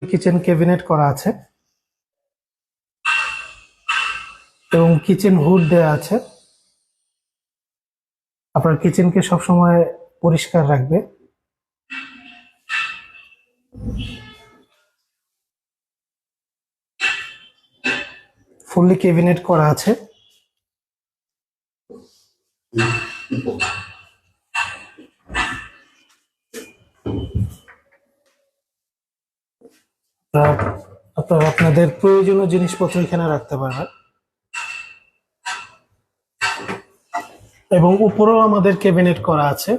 Kitchen cabinet করা আছে এবং কিচেন হুড দেওয়া আছে। আপনার কিচেনকে সবসময় পরিষ্কার রাখবে। ফুললি ক্যাবিনেট করা আছে। আপনারা আপনাদের প্রয়োজনীয় জিনিসপত্র এখানে রাখতে পারবেন এবং উপরেও আমাদের ক্যাবিনেট করা আছে।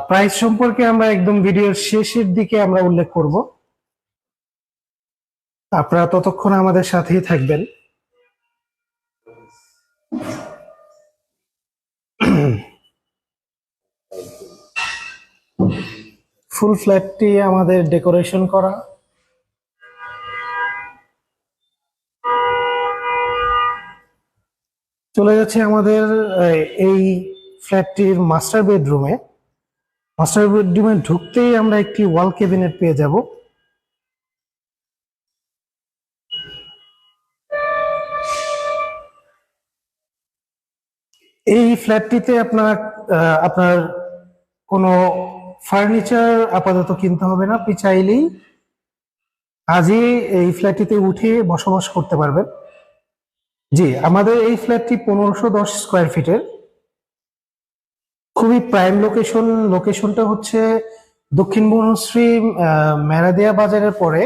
প্রাইস সম্পর্কে আমরা একদম ভিডিওর শেষের দিকে আমরা উল্লেখ করব, আপনারা ততক্ষণ আমাদের সাথেই থাকবেন। ফুল ফ্ল্যাটটি আমাদের ডেকোরেশন করা। চলে যাচ্ছে আমাদের এই ফ্ল্যাটটির মাস্টার বেডরুমে। মাস্টার বেডরুমে ঢুকতেই আমরা একটি ওয়াল ক্যাবিনেট পেয়ে যাব। এই ফ্ল্যাটটিতে আপনার কোনো ফার্নিচার আপাতত কিনতে হবে না। আপনি চাইলেই আজই এই ফ্ল্যাটটিতে উঠে বসবাস করতে পারবেন। জি, আমাদের এই ফ্ল্যাটটি 1510 স্কোয়ার ফিটের। খুবই প্রাইম লোকেশনটা হচ্ছে দক্ষিণ বনশ্রী মেরাদিয়া বাজারের পরে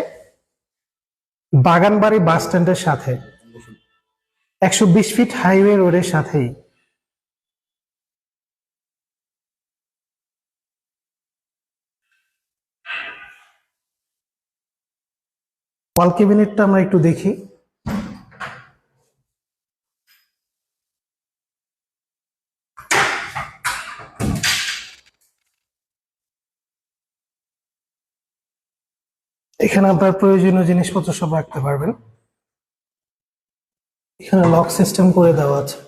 বাগানবাড়ি বাস স্ট্যান্ডের সাথে 120 ফিট হাইওয়ে রোডের সাথেই। ওয়াল ক্যাবিনেটটা আমরা একটু দেখি। এখানে আপনার প্রয়োজনীয় জিনিসপত্র সব রাখতে পারবেন। এখানে লক সিস্টেম করে দেওয়া আছে।